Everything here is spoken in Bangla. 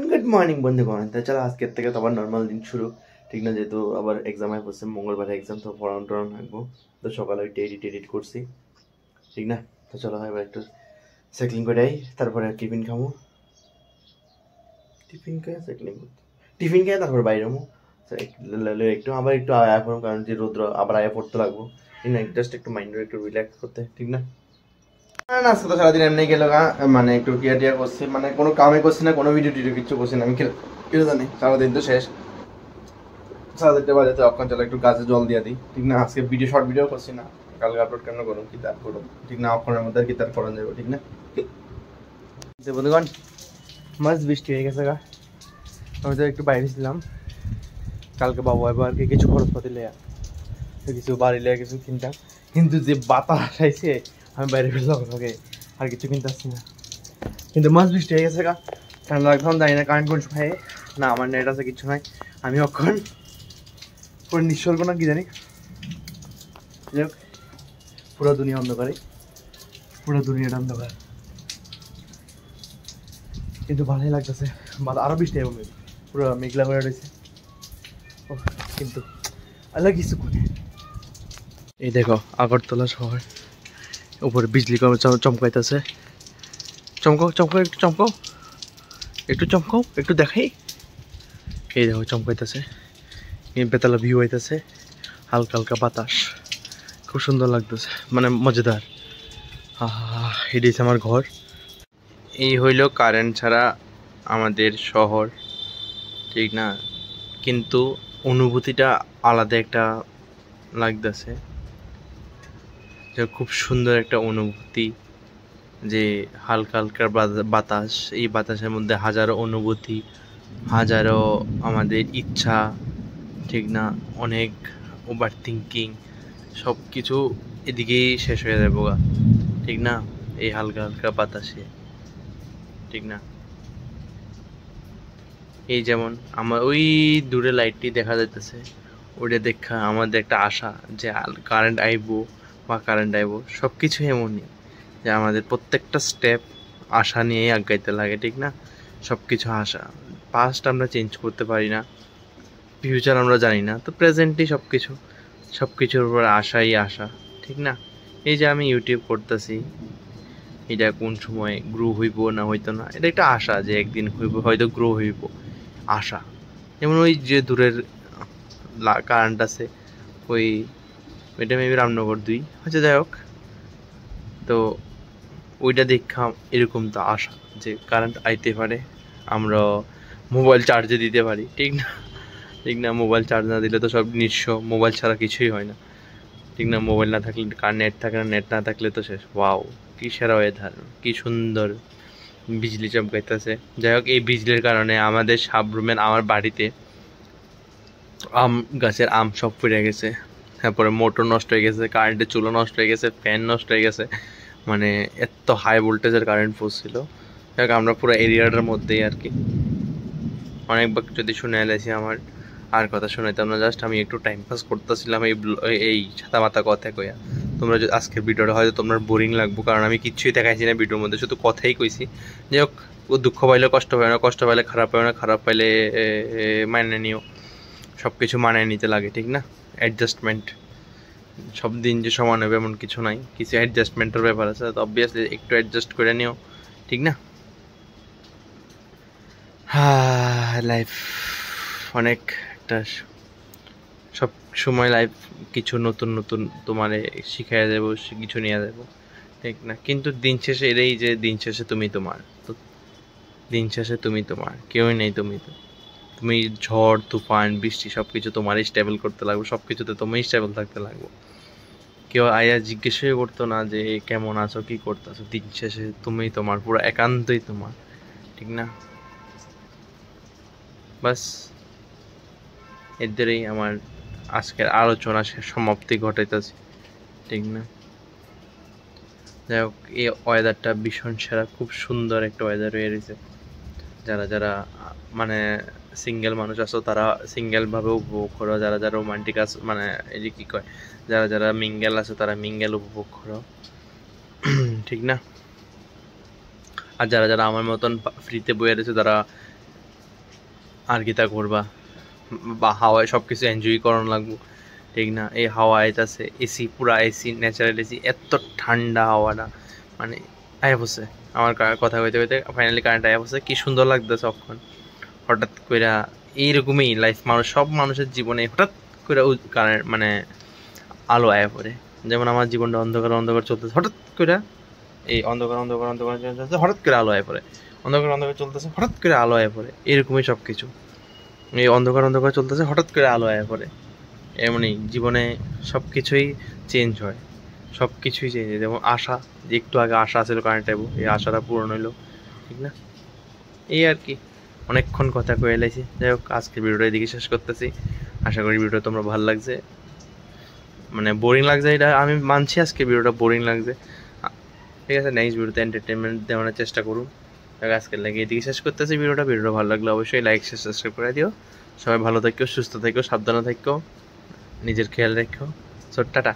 গুড মর্নিং বন্ধুগণ। তো চলো আজকের থেকে তো আবার নর্মাল দিন শুরু, ঠিক না? যেহেতু আবার এক্সাম হয়ে পড়ছে, মঙ্গলবারে এক্সাম, তো পড়ানো টড়ানো থাকবো। তো সকালে একটু এডিট করছি, ঠিক না? তো চলো এবার একটু সাইক্লিং করে আই, তারপরে টিফিন খাবো। টিফিন খেয়ে সাইক্লিং করতে, টিফিন খেয়ে তারপরে বাইরে যাবো একটু আবার একটু আয়া করবো, কারণ যে রোদ্র আবার আয়া পড়তে লাগবো, ঠিক না? জাস্ট একটু মাইন্ডের একটু রিল্যাক্স করতে, ঠিক না? না আজকে তো সারাদিন এমনি গেল, মানে একটু টিয়া করছি, মানে কোনো কামে করছি না, কোনো ভিডিও টিডিও কিচ্ছু করছি না। আমি কেউ জানি সারাদিন তো শেষ, 4:30 বাজে। তো এখন চলো একটু গাছে জল দিয়ে দিই, ঠিক না? আজকে শর্ট ভিডিও করছি না, কালকে আপলোড কেন করুন, কি তার করুন, ঠিক না? অক্ষণের মধ্যে আর কি তার করানো যাবে, ঠিক না? বন্ধুগণ, মাঝ বৃষ্টি হয়ে গেছে গা। আমি তো একটু বাইরে ছিলাম কালকে, বাবু এবার আর কি কিছু খরচপাতি লেয়া, কিছু বাড়ি লেয়া কিছু কিনতাম, কিন্তু যে বাতাস আইছে আমি বাইরে ফেললাম ওকে, আর কিছু কিনতে আসছি না। কিন্তু মাঝ বৃষ্টি হয়ে গেছে গা, ঠান্ডা লাগতাম, জানি না কারেন্ট কোন সময় না, আমার নেট আছে কিছু নাই, আমি অক্ষণ পুরো নিঃস্বর্গ না কি জানি, পুরো দুনিয়া অন্ধকারে, পুরো দুনিয়াটা অন্ধকার, কিন্তু ভালোই লাগতেছে। আরো বৃষ্টি হবে, পুরো মেঘলা করে রয়েছে, কিন্তু আল্লাহ কিছু করে। এই দেখো আগরতলা শহর, উপরে বিজলি চমকাইতেছে, চমকাও চমকাও একটু চমকাও, একটু চমকাও, একটু দেখাই। এই দেখো চমকাইতেছে, বেতালা ভিউ হইতেছে, হালকা হালকা বাতাস, খুব সুন্দর লাগতেছে, মানে মজাদার। এটাই আমার ঘর। এই হইল কারেন্ট ছাড়া আমাদের শহর, ঠিক না? কিন্তু অনুভূতিটা আলাদা একটা লাগতেছে, যে খুব সুন্দর একটা অনুভূতি, যে হালকা হালকা বাতাস, এই বাতাসের মধ্যে হাজারো অনুভূতি, হাজারো আমাদের ইচ্ছা, ঠিক না? অনেক ওভার থিঙ্কিং, সব কিছু এদিকেই শেষ হয়ে যাবে গা, ঠিক না? এই হালকা হালকা বাতাসে, ঠিক না? এই যেমন আমার ওই দূরে লাইটটি দেখা যাইতেছে, ওইটা দেখা আমাদের একটা আশা যে কারেন্ট আইবো বা কারেন্ট আইবো, সব কিছু এমনই যে আমাদের প্রত্যেকটা স্টেপ আশা নিয়েই আগাইতে লাগে, ঠিক না? সব কিছু আশা। পাস্ট আমরা চেঞ্জ করতে পারি না, ফিউচার আমরা জানি না, তো প্রেজেন্টই সব কিছু, সব কিছুর উপর আশাই আশা, ঠিক না? এই যে আমি ইউটিউব করতেছি, এটা কোন সময় গ্রো হইব না হইতো না, এটা একটা আশা যে একদিন হইব, হয়তো গ্রো হইব, আশা। যেমন ওই যে দূরের কারেন্ট আছে, ওই ওইটা মেবি রামনগর 2 হচ্ছে, যাই হোক, তো ওইটা দেখা এরকম তো আশা যে কারেন্ট আইতে পারে, আমরা মোবাইল চার্জে দিতে পারি, ঠিক না? ঠিক না? মোবাইল চার্জ না দিলে তো সব নিঃস্ব, মোবাইল ছাড়া কিছুই হয় না, ঠিক না? মোবাইল না থাকলে কার নেট থাকে না, নেট না থাকলে তো শেষ। ওয়াও, কি সেরা ওয়েদার, কি সুন্দর বিজলি চমকাইতেছে। যাই হোক, এই বিজলির কারণে আমাদের সাবরুমের, আমার বাড়িতে আম গাছের আম সব পড়ে গেছে, তারপরে মোটর নষ্ট হয়ে গেছে, কারেন্টের চুলো নষ্ট হয়ে গেছে, ফ্যান নষ্ট হয়ে গেছে, মানে এত হাই ভোল্টেজের কারেন্ট পড়ছিল। যাই হোক, আমরা পুরো এরিয়াটার মধ্যেই আর কি, অনেকবার যদি শুনে এলেছি আমার, আর কথা শোনাইতাম না, জাস্ট আমি একটু টাইম পাস করতেছিলাম এই ছাতা মাথা কথা কইয়া। তোমরা আজকের ভিডিওটা হয়তো তোমার বোরিং লাগবো, কারণ আমি কিচ্ছুই দেখাইছি না ভিডিওর মধ্যে, শুধু কথাই কইছি। যাই হোক, দুঃখ পাইলে কষ্ট পাই না, কষ্ট পাইলে খারাপ পাই না, খারাপ পাইলে মাইনে নিও, সব কিছু মানিয়ে নিতে লাগে, ঠিক না? অ্যাডজাস্টমেন্ট, সব দিন যে সমান হবে এমন কিছু নাই, কিছু অ্যাডজাস্টমেন্টের ব্যাপার আছে, তো অবভিয়াসলি একটু অ্যাডজাস্ট করে নিও, ঠিক না? লাইফ অনেক একটা, সব সময় লাইফ কিছু নতুন নতুন তোমারে শিখাইয়া যাবো, কিছু নিয়ে যাবো, ঠিক না? কিন্তু দিন শেষে এটাই যে দিন শেষে তুমি তোমার, তো দিন শেষে তুমি তোমার, কেউই নেই, তুমি ঝড় তুফান বৃষ্টি সব কিছু তোমারই স্টেবল করতে লাগবে, সব কিছুতে তুমি স্টেবল থাকতে লাগবে। কেউ আয়া জিজ্ঞেসই করতো না যে কেমন আছো, কি করতেছো, দিন শেষে তুমি তোমার, পুরো একান্তই তোমার, ঠিক না? বাস এদেরই আমার আজকের আলোচনা সমাপ্তি ঘটাইতেছি, ঠিক না? যাই হোক, এই ওয়েদারটা ভীষণ সেরা, খুব সুন্দর একটা ওয়েদার হয়ে রয়েছে। যারা যারা মানে সিঙ্গেল মানুষ আছো, তারা সিঙ্গেলভাবে উপভোগ করো, যারা যারা রোমান্টিক আছো, মানে এই যে কী কয়, যারা যারা মিঙ্গেল আছে তারা মিঙ্গেল উপভোগ করো, ঠিক না? আর যারা যারা আমার মতন ফ্রিতে বয়ে রয়েছে, তারা আর কি তা করবা, বা হাওয়ায় সব কিছু এনজয় করানো লাগবো, ঠিক না? এই হাওয়া আইতাছে, এসি, পুরা এসি, ন্যাচারাল এসি, এত ঠান্ডা হাওয়াটা, মানে আয়া বসে আমার কথা কইতে কইতে ফাইনালি কারেন্ট আয়া বসে, কি সুন্দর লাগতেছে অক্ষণ। হঠাৎ কইরা এইরকমই লাইফ, মানুষ সব মানুষের জীবনে হঠাৎ কইরা কারেন্ট মানে আলো আয়া পড়ে। যেমন আমার জীবনটা অন্ধকার অন্ধকার চলতেছে, হঠাৎ কইরা এই অন্ধকার অন্ধকার অন্ধকার চলতেছে, হঠাৎ করে আলো আয়া পড়ে, অন্ধকার অন্ধকার চলতেছে, হঠাৎ করে আলো আয়া পড়ে, এরকমই সব কিছু। এই অন্ধকার অন্ধকার চলতেছে, হঠাৎ করে আলো আয়া পড়ে। এমনই জীবনে সব কিছুই চেঞ্জ হয়, সব কিছুই চেঞ্জ হয়। যেমন আশা, যে একটু আগে আশা ছিল কারেন্ট আইবো, এই আশাটা পূরণ হইলো, ঠিক না? এই আর কি, অনেকক্ষণ কথা কয়ে এলাইছি। যাই হোক, আজকের ভিডিওটা এদিকে শেষ করতেছি। আশা করি ভিডিওটা তোমরা ভালো লাগছে, মানে বোরিং লাগছে এটা আমি মানছি, আজকে ভিডিওটা বোরিং লাগছে, ঠিক আছে? নেক্সট ভিডিওতে এন্টারটেনমেন্ট দেওয়ার চেষ্টা করুন। আজকের লাগে এদিকে শেষ করতেছি ভিডিওটা। ভালো লাগলে অবশ্যই লাইক শেয়ার সাবস্ক্রাইব করে দিও। সবাই ভালো থাকো, সুস্থ থাকো, সাবধানে থাকো, নিজের খেয়াল রাখো। So tata.